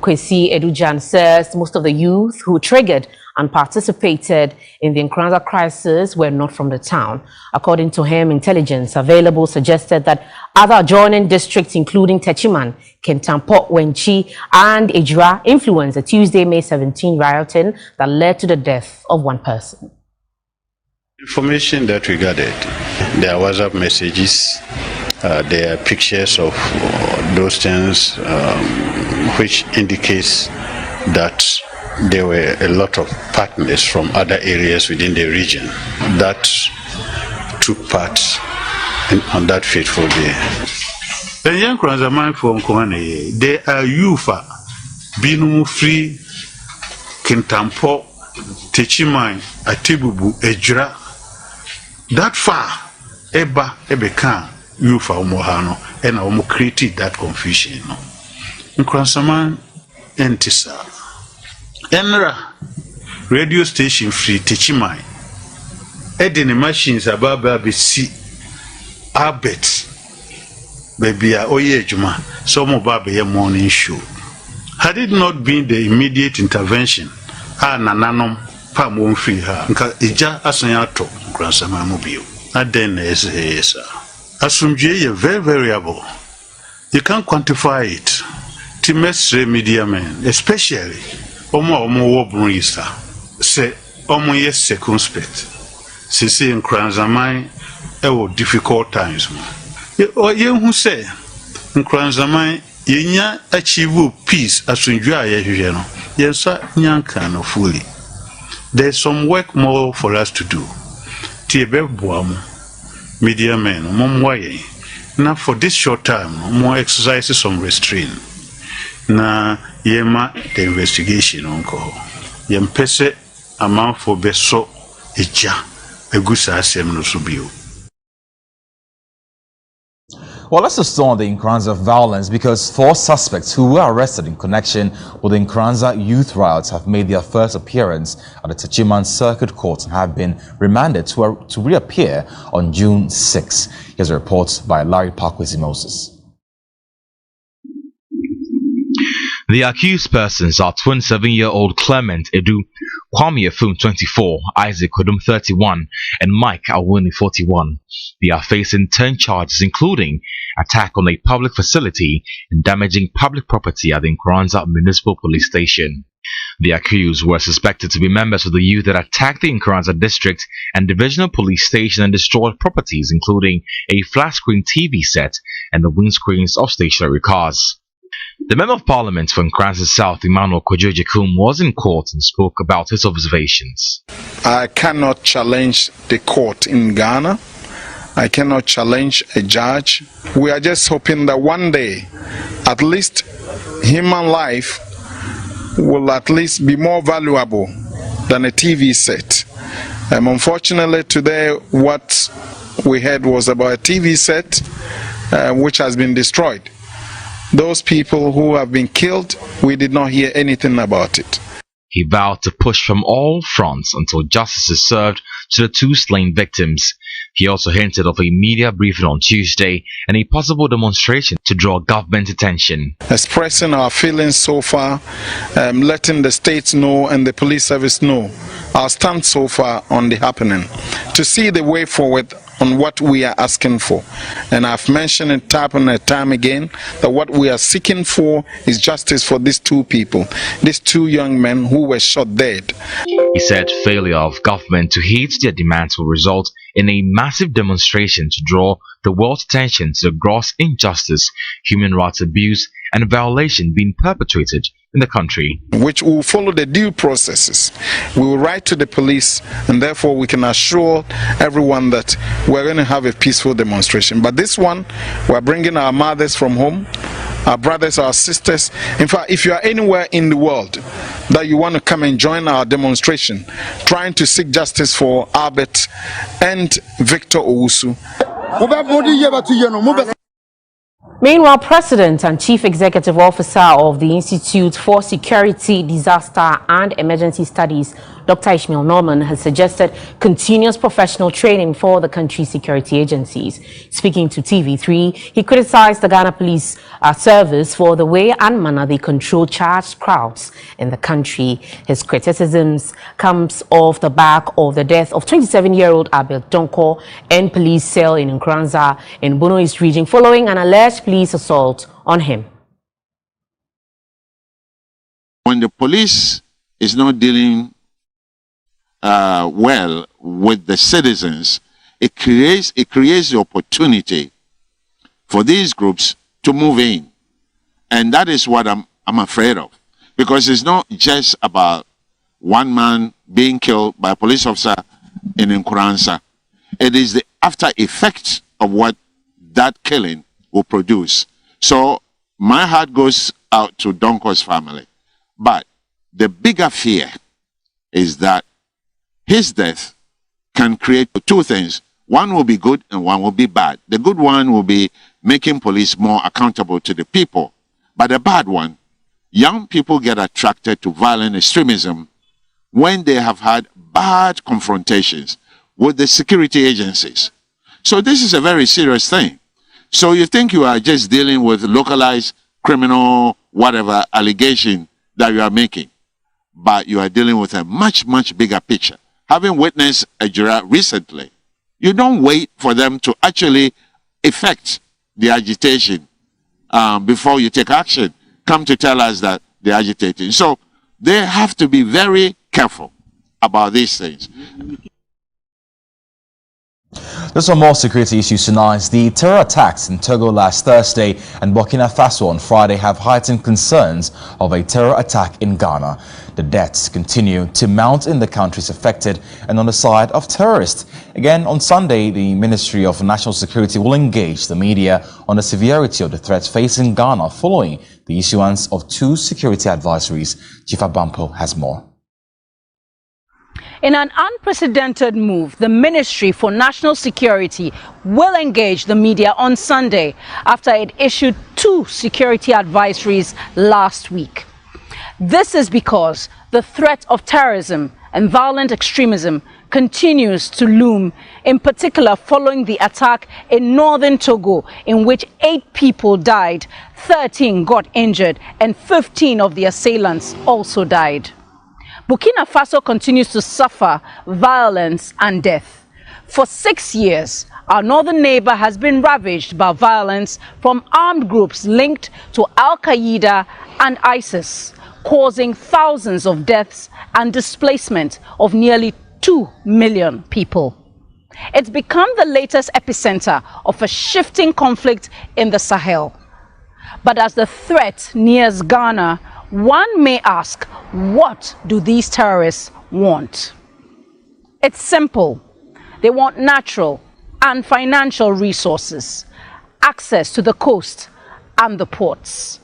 Kwesi Edujan says most of the youth who triggered and participated in the Nkoranza crisis were not from the town. According to him, intelligence available suggested that other adjoining districts, including Techiman, Kintampo, Wenchi, and Ejura, influenced the Tuesday, May 17 rioting that led to the death of one person. Information that we gathered, there are WhatsApp messages, there are pictures of those things, which indicates that there were a lot of partners from other areas within the region that took part on that fateful day. The young Nkoranza from Nkoranza, they are youth, Binu Free, Kintampo, Techiman, Atibubu, Ejura. That far, Ebeka, youth Mohano, and I created that confusion. Nkoranza Entisa. Enra radio station free Techiman. Edin machines about baby see ယာuspēcts. Baby oye juma. Some of baby morning show. Had it not been the immediate intervention, nananom pa mo free her. Nka ija asanyato Nkoranza mobile. Aden is asumdwe very variable. You can't quantify it. Timestre media men, especially Omo Wobrisa say Omo yes ယာuspēcts. Sisi Nkoranza difficult times. Or you who say Nkoranza yenya achieve peace as we enjoy yes, nyanka fully. There's some work more for us to do. Tiebe Boamo, media men, Momwaye. Now for this short time, more exercises some restraint. Na yema the investigation onko. Yempese amount for beso eja egusa asem no subio. Well, let's just on the Nkoranza violence because 4 suspects who were arrested in connection with the Nkoranza youth riots have made their first appearance at the Techiman Circuit Court and have been remanded to reappear on June 6. Here's a report by Larry Parkwesi Moses. The accused persons are 27-year-old Clement Edu, Kwame Efum 24, Isaac Kodum 31, and Mike Awuni 41. They are facing 10 charges including attack on a public facility and damaging public property at the Nkoranza Municipal Police Station. The accused were suspected to be members of the youth that attacked the Nkoranza District and Divisional Police Station and destroyed properties including a flat-screen TV set and the windscreens of stationary cars. The Member of Parliament for Nkoranza South, Emmanuel Kojojikum, was in court and spoke about his observations. I cannot challenge the court in Ghana. I cannot challenge a judge. We are just hoping that one day, at least human life will at least be more valuable than a TV set. Unfortunately, today what we heard was about a TV set which has been destroyed. Those people who have been killed, we did not hear anything about it. He vowed to push from all fronts until justice is served to the 2 slain victims. He also hinted of a media briefing on Tuesday and a possible demonstration to draw government attention. Expressing our feelings so far, letting the states know and the police service know our stand so far on the happening, to see the way forward on what we are asking for. And I've mentioned it time and time again that what we are seeking for is justice for these 2 people, these 2 young men who were shot dead. He said failure of government to heed their demands will result in a massive demonstration to draw the world's attention to the gross injustice, human rights abuse and violation being perpetrated in the country. Which will follow the due processes. We will write to the police and therefore we can assure everyone that we're going to have a peaceful demonstration. But this one, we're bringing our mothers from home, our brothers, our sisters. In fact, if you are anywhere in the world that you want to come and join our demonstration, trying to seek justice for ယာuspēcts and Victor Owusu. Meanwhile, President and Chief Executive Officer of the Institute for Security, Disaster and Emergency Studies, Dr. Ishmael Norman has suggested continuous professional training for the country's security agencies. Speaking to TV3, he criticized the Ghana Police Service for the way and manner they control charged crowds in the country. His criticisms comes off the back of the death of 27-year-old Abel Donko in police cell in Nkoranza in Bono East region following an alleged police assault on him. When the police is not dealing well with the citizens, it creates the opportunity for these groups to move in, and that is what I'm afraid of, because it's not just about one man being killed by a police officer in Nkoranza. It is the after effects of what that killing will produce. So my heart goes out to Donko's family. But the bigger fear is that his death can create two things. One will be good and one will be bad. The good one will be making police more accountable to the people. But the bad one, young people get attracted to violent extremism when they have had bad confrontations with the security agencies. So this is a very serious thing. So you think you are just dealing with localized criminal, whatever, allegation that you are making, but you are dealing with a much, much bigger picture. Having witnessed a juror recently, you don't wait for them to actually effect the agitation before you take action. Come to tell us that they're agitating. So they have to be very careful about these things. There's some more security issues tonight. The terror attacks in Togo last Thursday and Burkina Faso on Friday have heightened concerns of a terror attack in Ghana. The deaths continue to mount in the countries affected and on the side of terrorists. Again, on Sunday, the Ministry of National Security will engage the media on the severity of the threats facing Ghana following the issuance of 2 security advisories. Chief Abampo has more. In an unprecedented move, the Ministry for National Security will engage the media on Sunday after it issued 2 security advisories last week. This is because the threat of terrorism and violent extremism continues to loom, in particular following the attack in northern Togo, in which 8 people died, 13 got injured, and 15 of the assailants also died. Burkina Faso continues to suffer violence and death. For 6 years, our northern neighbor has been ravaged by violence from armed groups linked to Al-Qaeda and ISIS, causing thousands of deaths and displacement of nearly 2 million people. It's become the latest epicenter of a shifting conflict in the Sahel. But as the threat nears Ghana, one may ask, what do these terrorists want? It's simple. They want natural and financial resources, access to the coast and the ports.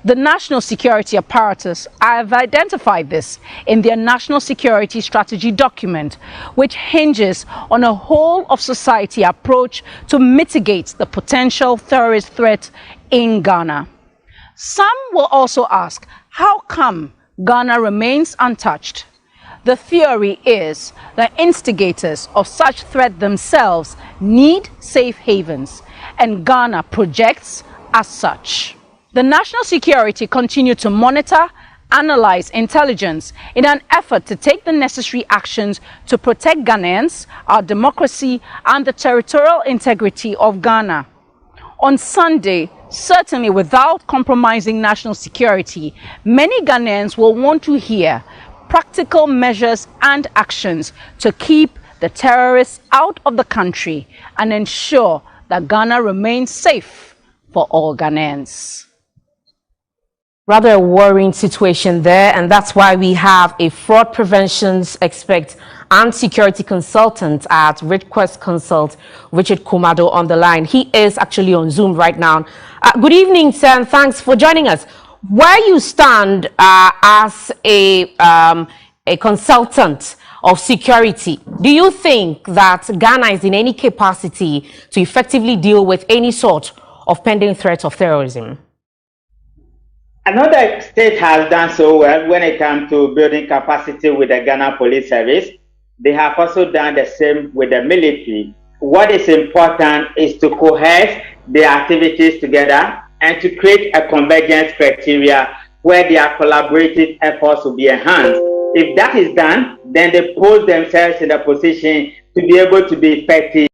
The national security apparatus have identified this in their national security strategy document, which hinges on a whole of society approach to mitigate the potential terrorist threat in Ghana. Some will also ask, how come Ghana remains untouched? The theory is that instigators of such threat themselves need safe havens, and Ghana projects as such. The national security continue to monitor, analyze intelligence in an effort to take the necessary actions to protect Ghanaians, our democracy, and the territorial integrity of Ghana. On Sunday, certainly without compromising national security, many Ghanaians will want to hear practical measures and actions to keep the terrorists out of the country and ensure that Ghana remains safe for all Ghanaians. Rather a worrying situation there, and that's why we have a fraud prevention expert and security consultant at RidQuest Consult, Richard Kumado, on the line. He is actually on Zoom right now. Good evening, sir, and thanks for joining us. Where you stand as a consultant of security, do you think that Ghana is in any capacity to effectively deal with any sort of pending threat of terrorism? Another state has done so well when it comes to building capacity with the Ghana Police Service. They have also done the same with the military. What is important is to cohere their activities together and to create a convergence criteria where their collaborative efforts will be enhanced. If that is done, then they pose themselves in a position to be able to be effective.